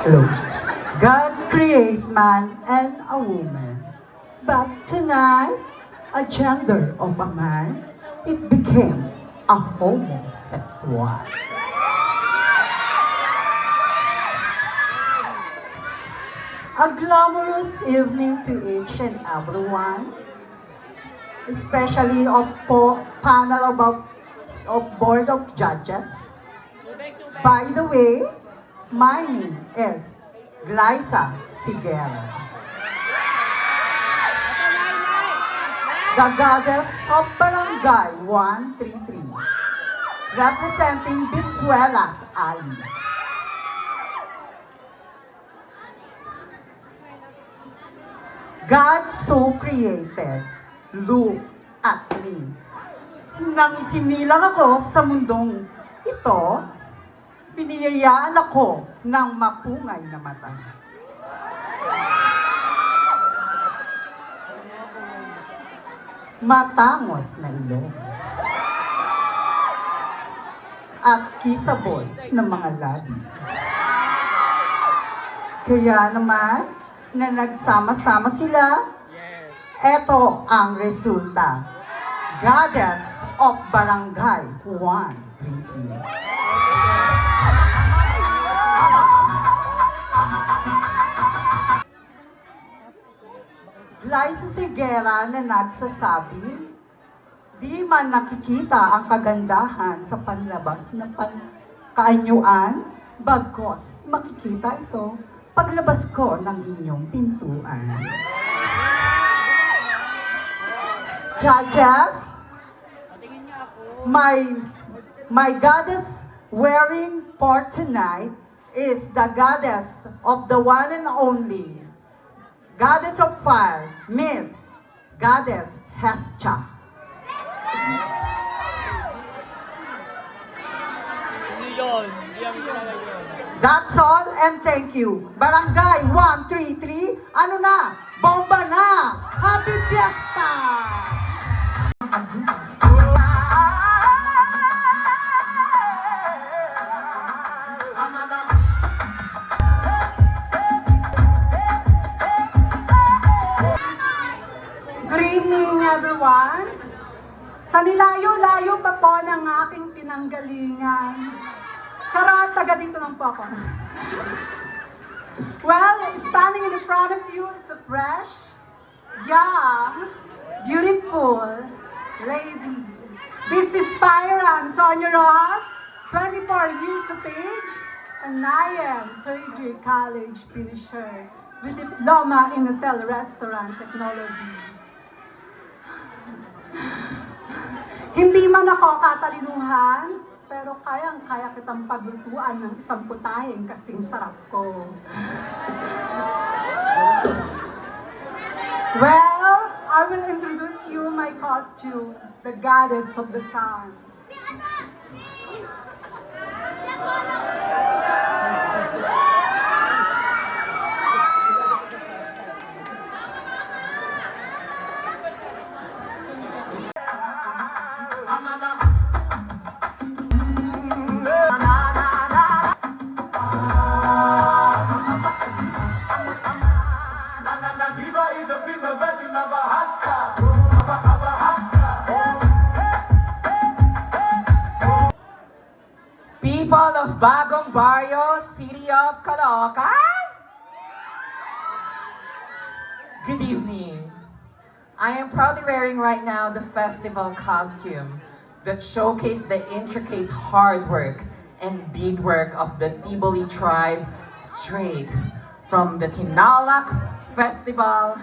Hello. God created man and a woman, but tonight, a gender of a man, it became a homosexual. A glamorous evening to each and everyone, especially of panel of board of judges. By the way, my name is Glyza Sigera, the goddess of Barangay 133, representing Bitsuelas Ali. God so created, look at me. Nang isinilang ako sa mundong ito, biniyayaan ako ng mapungay na mata. Matangos na ilong. At kisabot ng mga labi. Kaya naman, na nagsama-sama sila, eto ang resulta. Goddess of Barangay 133. Glyza Sigera na nagsasabi, di man nakikita ang kagandahan sa panlabas ng kaanyuan, bagkos makikita ito paglabas ko ng inyong pintuan. Judges, my goddess wearing for tonight is the goddess of the one and only Goddess of Fire, Miss Goddess Hestia. That's all and thank you. Barangay 133, ano na? Bomba na! Happy Fiesta! Everyone, sa nilayo-layo pa po ng aking pinanggalingan. Charot, taga dito lang po ako. Well, standing in front of you is a fresh, young, beautiful lady. This is Pyra Antonio Rojas, 24 years of age, and I am third-year college finisher with diploma in hotel restaurant technology. Hindi man ako katalinuhan, pero kayang-kaya kitang paglutuan ng isang putaheng kasing sarap ko. Well, I will introduce you my costume, the Goddess of the Sun. People of Bagong Barrio, City of Caloocan. Good evening. I am proudly wearing right now the festival costume that showcases the intricate hard work and beadwork of the Tiboli tribe straight from the Tinalak Festival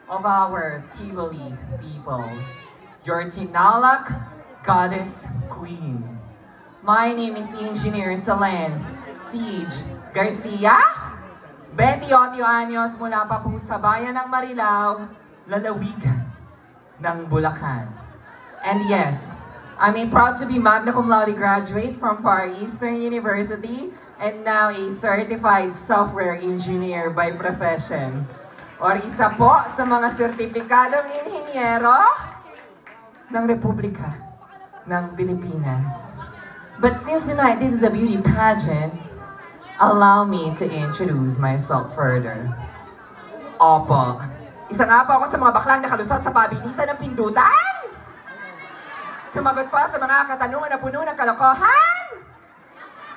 of our Tiboli people. Your Tinalak Goddess Queen. My name is Engineer Salen Siege Garcia, 28 anyos mula pa po sa bayan ng Marilao, lalawigan ng Bulacan. And yes, I'm proud to be magna cum laude graduate from Far Eastern University and now a certified software engineer by profession. Or isa po sa mga sertipikadong inhinyero ng Republika ng Pilipinas. But since tonight this is a beauty pageant, allow me to introduce myself further. Opo, isa nga po ako sa mga baklang nakalusot sa pabilisan ng pindutan. Sumagot po sa mga katanungan na puno ng kalokohan.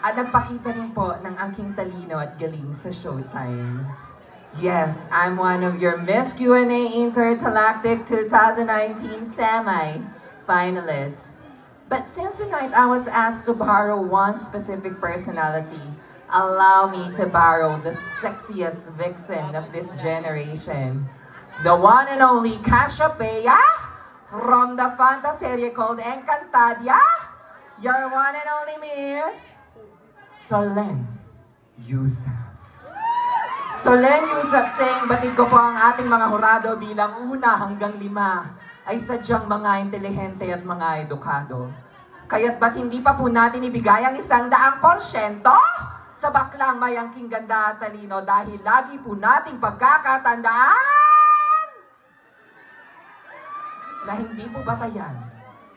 At nagpakita rin po ng aking talino at galing sa showtime. Yes, I'm one of your Miss Q&A Intergalactic 2019 semi-finalists. But since tonight I was asked to borrow one specific personality, allow me to borrow the sexiest vixen of this generation. The one and only Cassiopeia from the fantasy called Encantadia. Your one and only Miss Solen Yusuf. Solen Yusuf saying, batid ko po ang ating mga hurado bilang 1 hanggang 5 ay sadyang mga intelihente at mga edukado. Kaya't ba't hindi pa po natin ibigay ang 100% sa baklang may angking ganda at talino dahil lagi po nating pagkakatandaan na hindi po batayan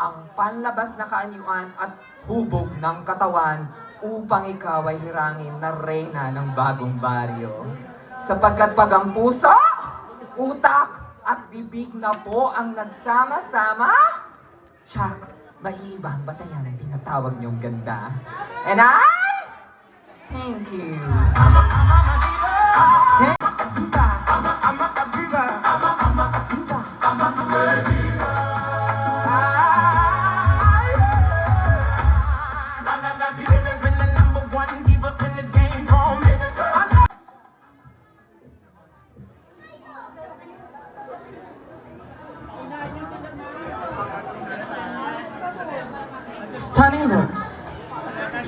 ang panlabas na kaanyuan at hubog ng katawan upang ikaw ay hirangin na reyna ng bagong baryo. Sapagkat pag ang puso, utak at bibig na po ang nagsama-sama, tsak, maiiba ang batayan ang tinatawag niyong ganda. And thank you. Stunning looks,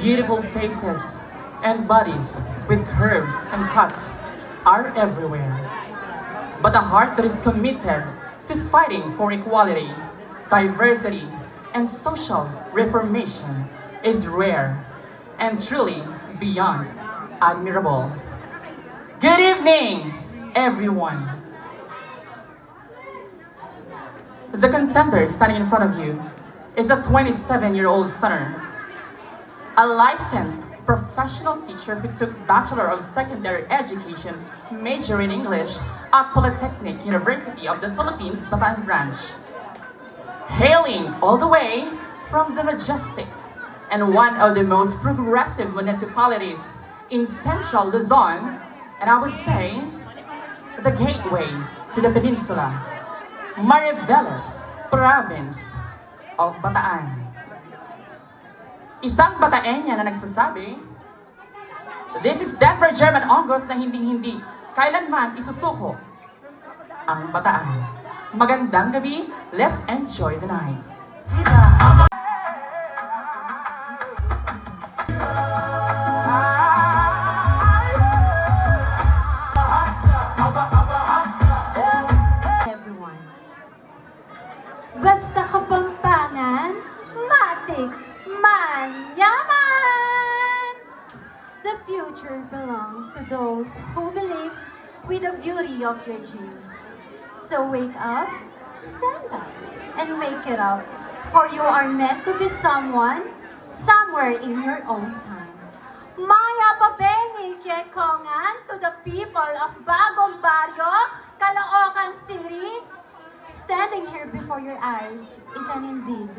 beautiful faces, and bodies with curves and cuts are everywhere. But a heart that is committed to fighting for equality, diversity, and social reformation is rare and truly beyond admirable. Good evening, everyone. The contender standing in front of you is a 27-year-old stunner, a licensed professional teacher who took Bachelor of Secondary Education, major in English at Polytechnic University of the Philippines, Bataan Branch. Hailing all the way from the majestic and one of the most progressive municipalities in central Luzon, and I would say, the gateway to the peninsula, Mariveles Province of Bataan. Isang Bataenya na nagsasabi, this is Denver German August na hindi kailanman isusuko ang Bataan. Magandang gabi, let's enjoy the night. Everyone. Basta Kapampangan, matik man yaman! The future belongs to those who believes with the beauty of their dreams. So wake up, stand up, and make it up. For you are meant to be someone, somewhere in your own time. Maya pabengi kekongan to the people of Bagong Barrio, Caloocan City. Standing here before your eyes is an indeed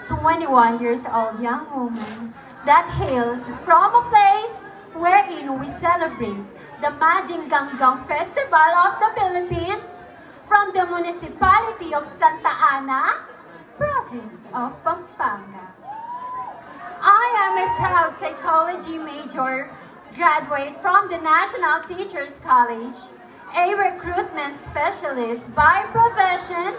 21 years old young woman that hails from a place wherein we celebrate the Majing Ganggang Festival of the Philippines from the municipality of Santa Ana, province of Pampanga. I am a proud psychology major, graduate from the National Teachers College, a recruitment specialist by profession,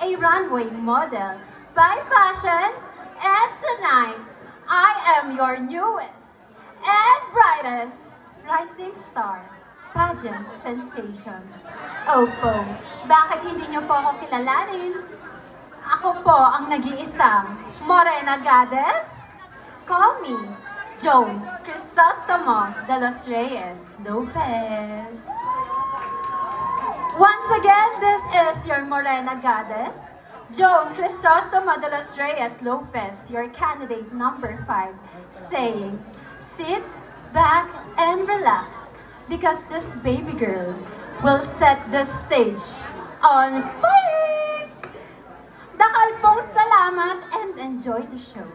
a runway model by passion, and tonight, I am your newest and brightest rising star, pageant sensation. Opo, bakit hindi niyo po ako kilalanin? Ako Ako po ang nag-iisang Morena Goddess. Call me Joan Crisostomo de los Reyes Lopez. Once again, this is your Morena Goddess, Joan Crisostomo de los Reyes Lopez, your candidate number 5, saying, sit back and relax because this baby girl will set the stage on fire! Dakal pong salamat and enjoy the show.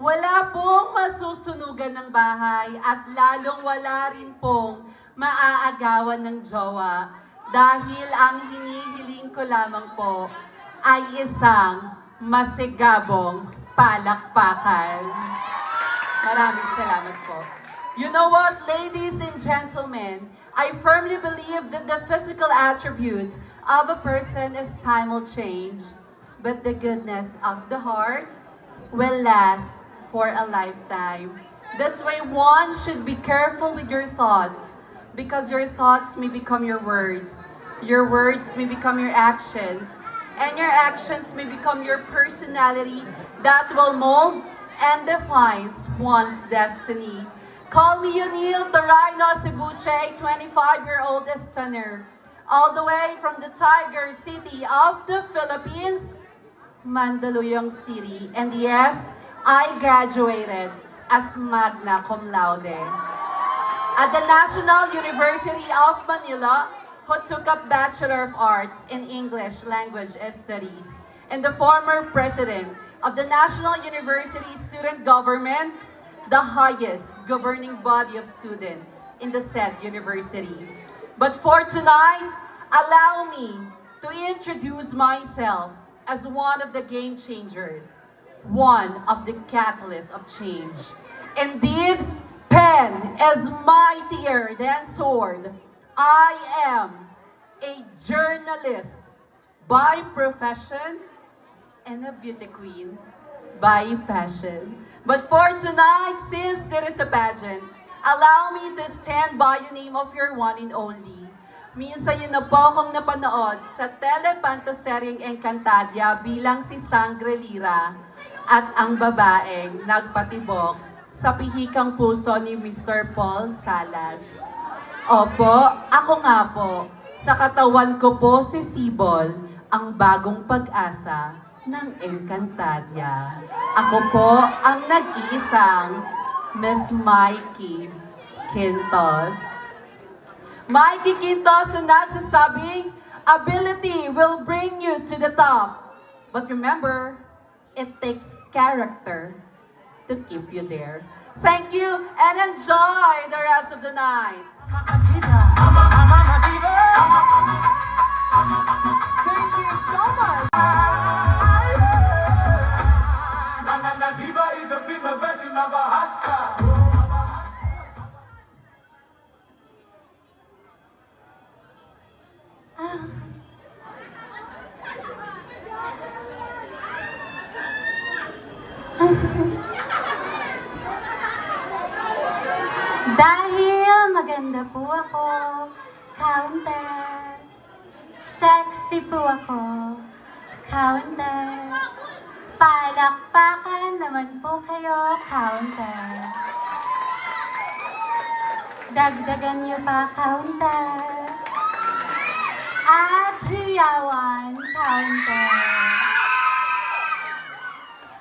Wala pong masusunugan ng bahay at lalong wala rin pong maaagawan ng jowa dahil ang hinihiling ko lamang po ay isang masigabong palakpakan. Maraming salamat po. You know what, ladies and gentlemen, I firmly believe that the physical attribute of a person as time will change, but the goodness of the heart will last for a lifetime. This way, one should be careful with your thoughts because your thoughts may become your words may become your actions, and your actions may become your personality that will mold and defines one's destiny. Call me Yunil Torayno Cebuche, a 25-year-old stunner, all the way from the Tiger City of the Philippines, Mandaluyong City. And yes, I graduated as magna cum laude at the National University of Manila, who took up Bachelor of Arts in English Language Studies, and the former president of the National University Student Government, the highest governing body of students in the said university. But for tonight, allow me to introduce myself as one of the game changers, one of the catalysts of change. Indeed, pen is mightier than sword. I am a journalist by profession and a beauty queen by passion. But for tonight, since there is a pageant, allow me to stand by the name of your one and only. Minsan yun na po akong napanood sa telepantaseryeng Encantadia bilang si Sangre Lira at ang babaeng nagpatibok sa pihikang puso ni Mr. Paul Salas. Opo, ako nga po. Sa katawan ko po si Sibol, ang bagong pag-asa ng Encantadia. Ako po ang nag-iisang Miss Mikey Quintos. Mikey Quintos ang nagsasabing, ability will bring you to the top. But remember, it takes character to keep you there. Thank you and enjoy the rest of the night. Thank you so much. Diva is a female version of a hustler. Dahil maganda po ako, counter. Sexy po ako, counter. Palakpakan naman po kayo, counter. Dagdagan niyo pa, counter. At hiyawan, counter.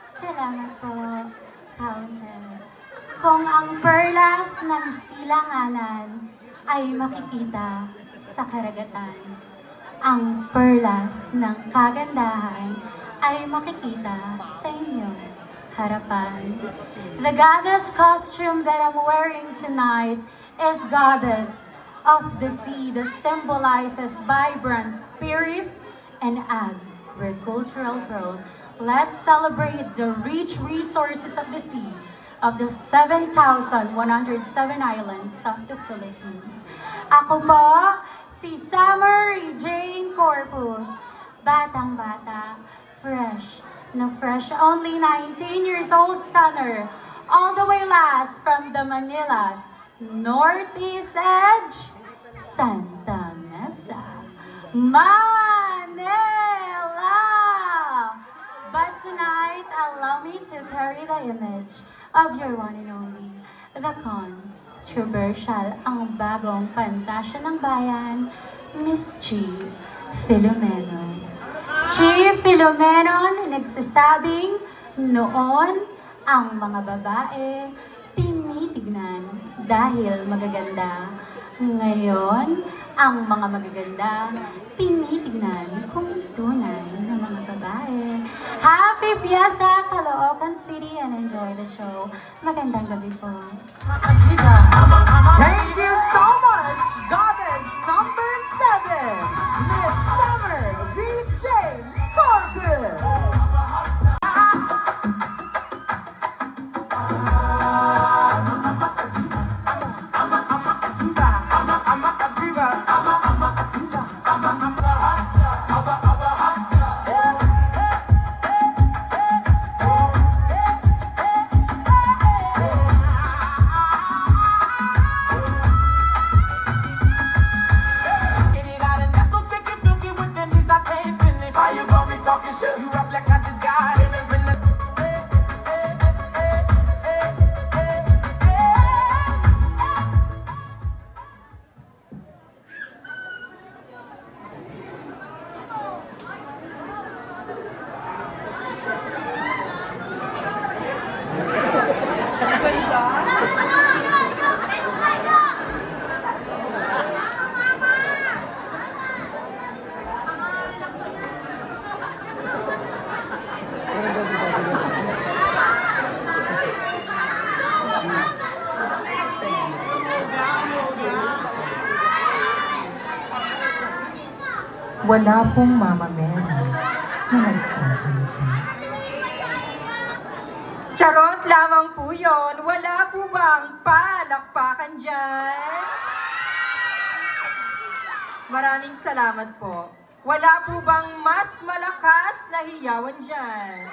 Salamat po, counter. Kung ang perlas ng silanganan ay makikita sa karagatan, ang perlas ng kagandahan ay makikita sa inyong harapan. The goddess costume that I'm wearing tonight is goddess of the sea that symbolizes vibrant spirit and agricultural growth. Let's celebrate the rich resources of the sea of the 7,107 islands of the Philippines. Ako po, si Summer Jane Corpus, batang-bata, fresh na fresh, only 19 years old stunner, all the way last from the Manila's Northeast Edge, Santa Mesa, Manila. But tonight, allow me to carry the image of your one and only, the controversial, ang bagong pantasya ng bayan, Miss G. Filomeno. G. Filomeno, nagsasabing noon ang mga babae tinitignan dahil magaganda. Ngayon, ang mga magaganda tinitignan kung tunay na mga babae. Happy Fiesta, Caloocan City, and enjoy the show. Magandang gabi po. Thank you so much, Goddess number 7, Miss Summer Jane Corpus. Talking shit, you rap like I just got him and when the Wala pong Mama Mary na nagsasalita. Charot lamang po yun. Wala po bang palakpakan dyan? Maraming salamat po. Wala po bang mas malakas na hiyawan dyan?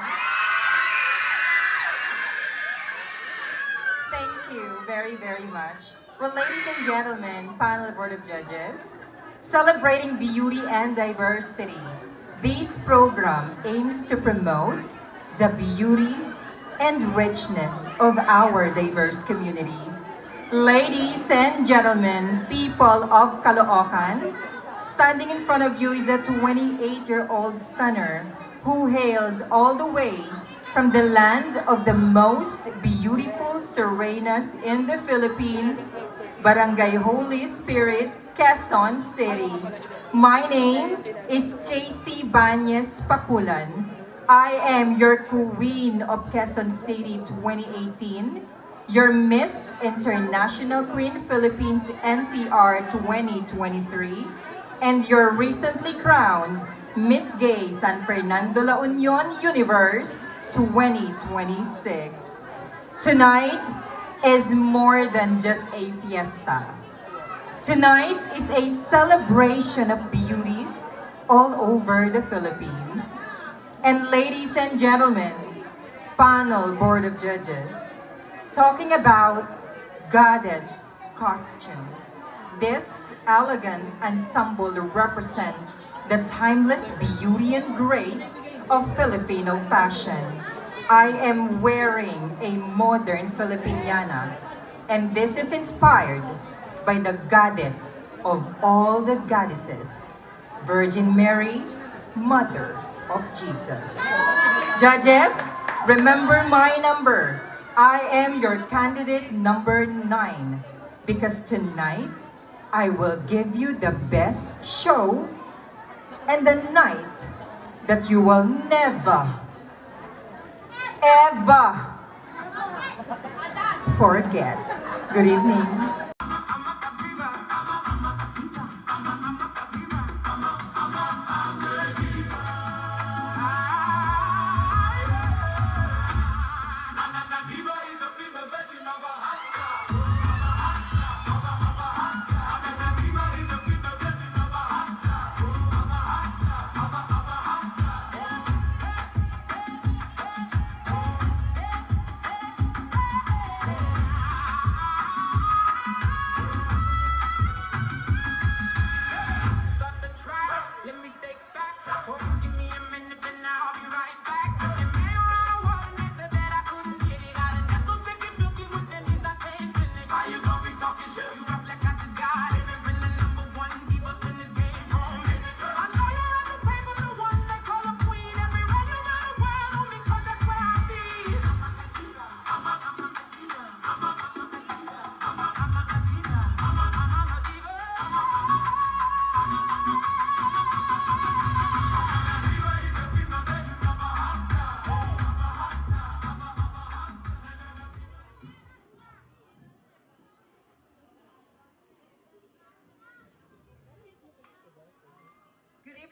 Thank you very, very much. Well, ladies and gentlemen, panel board of judges, celebrating beauty and diversity, this program aims to promote the beauty and richness of our diverse communities. Ladies and gentlemen, people of Caloocan, standing in front of you is a 28-year-old stunner who hails all the way from the land of the most beautiful Serenas in the Philippines, Barangay Holy Spirit, Quezon City. My name is Casey Banyes Pakulan. I am your Queen of Quezon City 2018, your Miss International Queen Philippines NCR 2023, and your recently crowned Miss Gay San Fernando La Union Universe 2026. Tonight is more than just a fiesta. Tonight is a celebration of beauties all over the Philippines. And ladies and gentlemen, panel board of judges, talking about goddess costume. This elegant ensemble represent the timeless beauty and grace of Filipino fashion. I am wearing a modern Filipiniana, and this is inspired by the goddess of all the goddesses, Virgin Mary, Mother of Jesus. Judges, remember my number. I am your candidate number 9, because tonight I will give you the best show and the night that you will never, ever forget. Good evening. Diva is a female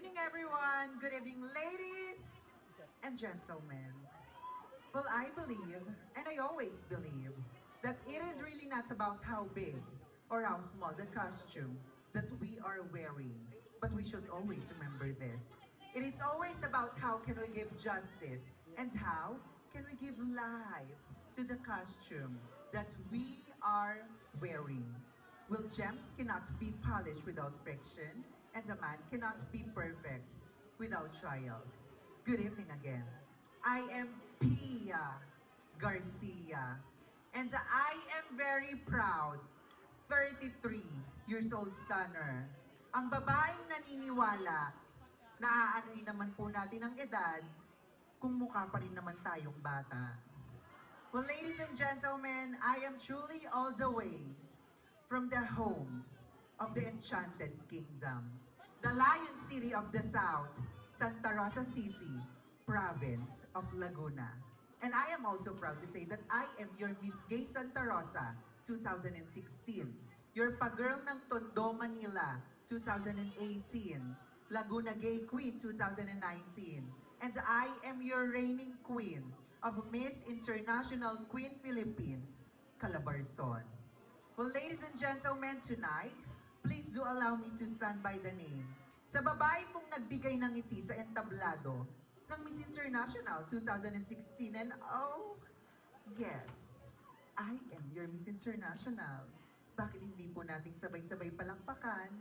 evening, everyone. Good evening, ladies and gentlemen. Well, I believe, and I always believe, that it is really not about how big or how small the costume that we are wearing, but we should always remember this. It is always about how can we give justice and how can we give life to the costume that we are wearing. Well, gems cannot be polished without friction, and a man cannot be perfect without trials. Good evening again. I am Pia Garcia, and I am very proud, 33 years old stunner. Ang babaeng naniniwala na aanuin naman po natin ang edad kung mukha pa rin naman tayong bata. Well, ladies and gentlemen, I am truly all the way from the home of the Enchanted Kingdom, the Lion City of the South, Santa Rosa City, province of Laguna. And I am also proud to say that I am your Miss Gay Santa Rosa 2016, your Pagirl ng Tondo, Manila 2018, Laguna Gay Queen 2019, and I am your reigning queen of Miss International Queen Philippines, Calabarzon. Well, ladies and gentlemen, tonight, please do allow me to stand by the name sa babae pong nagbigay ng ngiti sa entablado ng Miss International 2016. And oh, yes, I am your Miss International. Bakit hindi po nating sabay-sabay palakpakan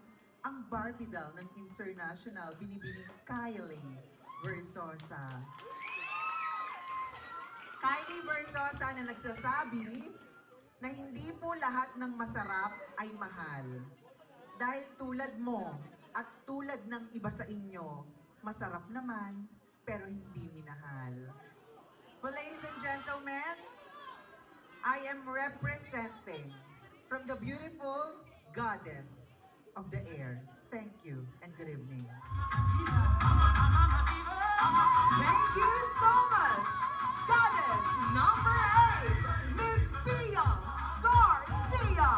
ang Barbie doll ng International, binibining Kylie Versosa. Kylie Versosa na nagsasabi na hindi po lahat ng masarap ay mahal. Dahil tulad mo at tulad ng iba sa inyo, masarap naman pero hindi minahal. Well, ladies and gentlemen, I am representing from the beautiful goddess of the air. Thank you and good evening. Thank you so much, Goddess number 8, Miss Pia Garcia.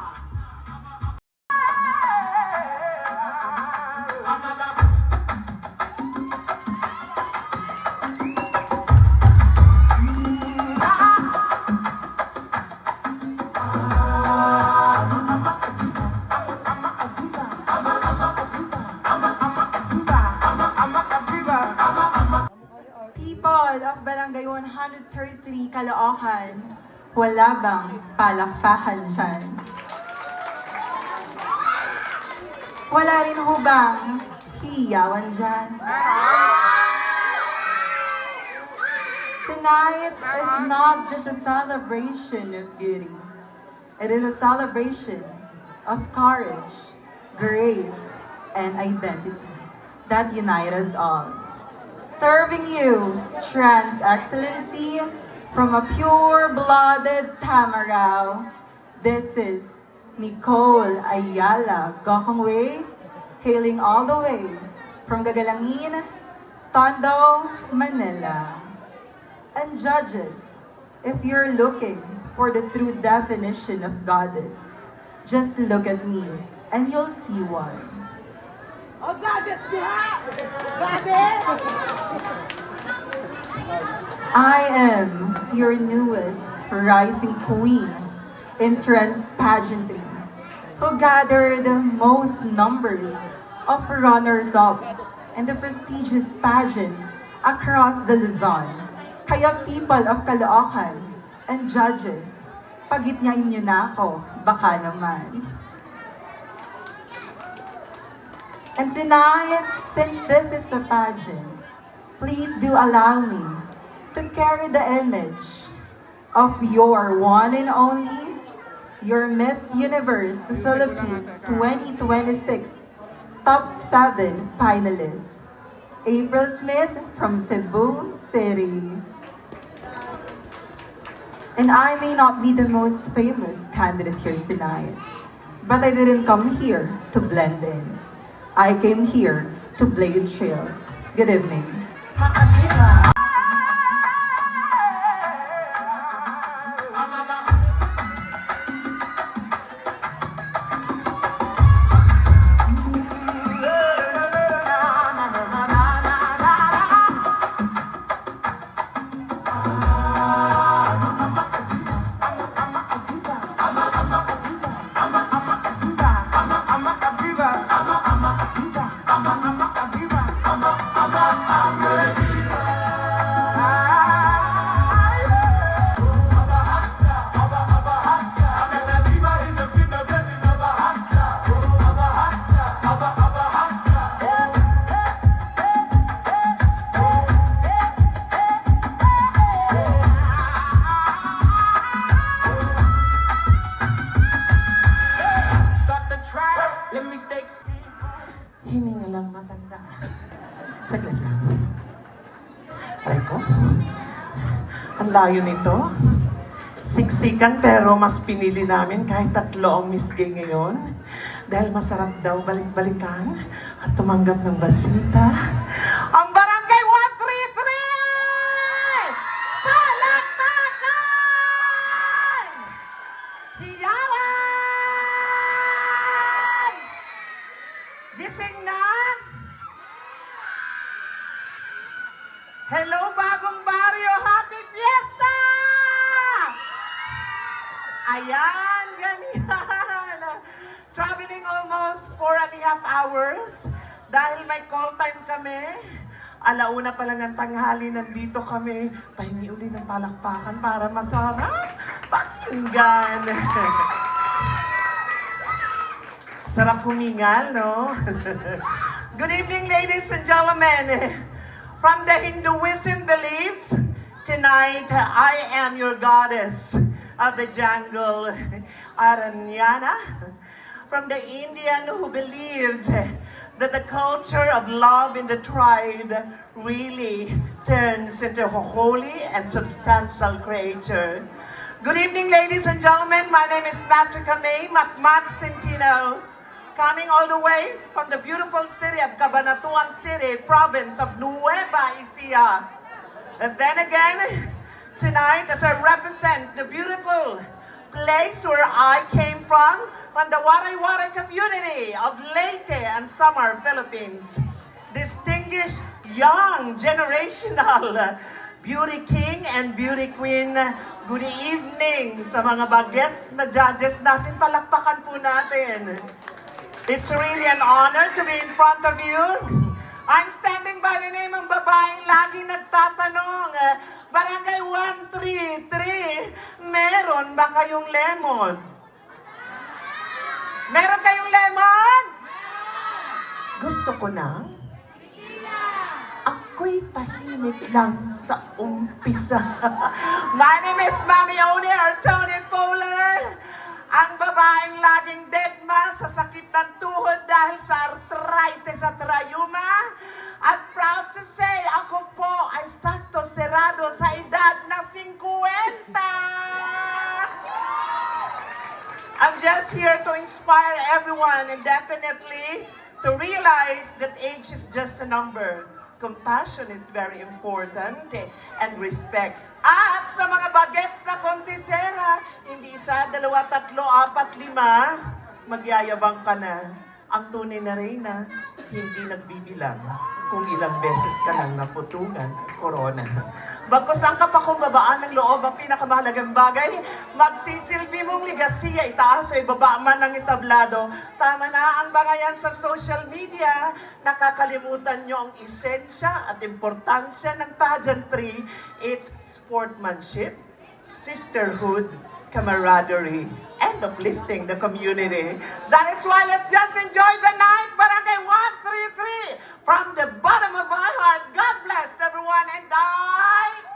People of Barangay 133 Caloocan, wala bang palakpakan dyan? Wala rin ho bang hiyawan dyan? Tonight is not just a celebration of beauty. It is a celebration of courage, grace, and identity that unite us all. Serving you trans excellency from a pure-blooded Tamarao. This is Nicole Ayala Gokongwei, hailing all the way from Gagalangin, Tondo, Manila. And judges, if you're looking for the true definition of goddess, just look at me and you'll see one. Oh, Goddess, yeah! Goddess! I am your newest rising queen in trans pageantry, who gathered the most numbers of runners-up in the prestigious pageants across the Luzon. Kaya people of Caloocan and judges, pagitnyain niyo na ako, baka naman. And tonight, since this is a pageant, please do allow me to carry the image of your one and only, your Miss Universe Philippines 2026 Top 7 finalist, April Smith from Cebu City. And I may not be the most famous candidate here tonight, but I didn't come here to blend in. I came here to blaze trails. Good evening. hininga lang matanda. Saglit lang. Aray ko. Ang layo nito. Siksikan pero mas pinili namin kahit 3 ang Miss Gay ngayon. Dahil masarap daw balik-balikan at tumanggap ng basita. Ang Barangay 133! Palakpakan! Hiyawan! Gising na? Hello, Bagong Barrio! Happy Fiesta! Ayan, ganyan. Traveling almost 4.5 hours dahil may call time kami. Alauna pa lang ang tanghali, nandito kami. Pahingi uli ng palakpakan para masarap pakinggan. Sarap humingal, no? Good evening, ladies and gentlemen. From the Hinduism beliefs, tonight I am your goddess of the jungle, Aranyana. From the Indian who believes that the culture of love in the tribe really turns into a holy and substantial creature. Good evening, ladies and gentlemen. My name is Patricia May Matmat Centino, coming all the way from the beautiful city of Cabanatuan City, province of Nueva Ecija. And then again, tonight, as I represent the beautiful place where I came from the Waray-Waray community of Leyte and Samar, Philippines. Distinguished young generational beauty king and beauty queen, good evening sa mga bagets na judges natin. Palakpakan po natin. It's really an honor to be in front of you. I'm standing by the name ng babaeng lagi nagtatanong, Barangay 133, meron ba kayong lemon? Meron kayong lemon? Gusto ko na. Ako'y tahimik lang sa umpisa. My name is Mami Oni or Tony Fowler. Ang babaeng laging deadma sa sakit ng tuhod dahil sa arthritis at rayuma. At proud to say, ako po ay sakto serado sa edad na 50. I'm just here to inspire everyone and definitely to realize that age is just a number. Compassion is very important and respect. At sa mga bagets na kontisera, hindi 1, 2, 3, 4, 5, magyayabang ka na. Ang tunay na reyna, hindi nagbibilang kung ilang beses ka lang naputungan corona. Bagkus ang kapakumbabaan ng loob ang pinakamahalagang bagay, magsisilbi mong ligasiya, itaas o ibaba man ng itablado. Tama na ang bangayan sa social media, nakakalimutan nyo ang esensya at importansya ng pageantry. It's sportsmanship, sisterhood, camaraderie, and uplifting the community. That is why let's just enjoy the night, Barangay 133. From the bottom of my heart, God bless everyone, and I,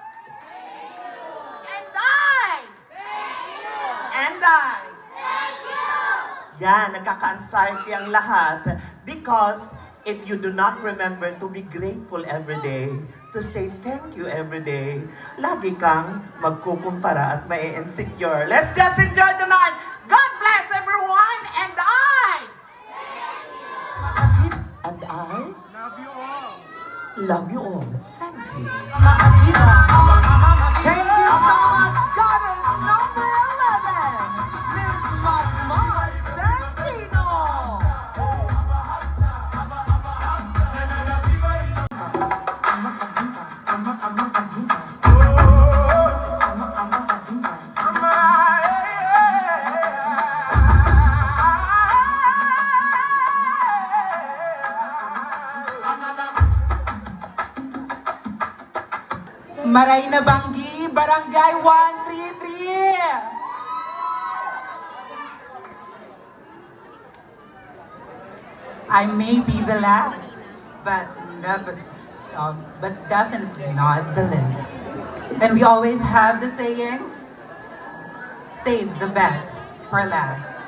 Yan, nagkaka-anxiety ang lahat because if you do not remember to be grateful every day, to say thank you every day, lagi kang magkukumpara at mai-insecure. Let's just enjoy the night. God bless everyone, and I love you all. Love you all. Thank you. Thank you so much, goddess number 11, Miss Matmat Centino. Maray na Banggi, Barangay 133. I may be the last, but definitely not the least. And we always have the saying, save the best for last.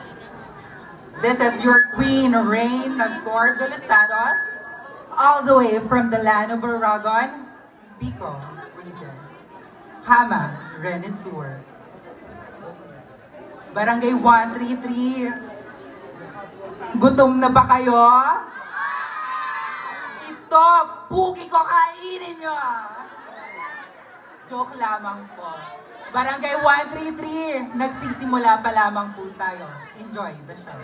This is your Queen, Rain Nastor de los Santos, all the way from the land of Aragon, Bicol region. Hama, Renisur. Barangay 133. Gutom na ba kayo? Ito, pugi ko kainin nyo! Joke lamang po. Barangay 133, nagsisimula pa lamang po tayo. Enjoy the show.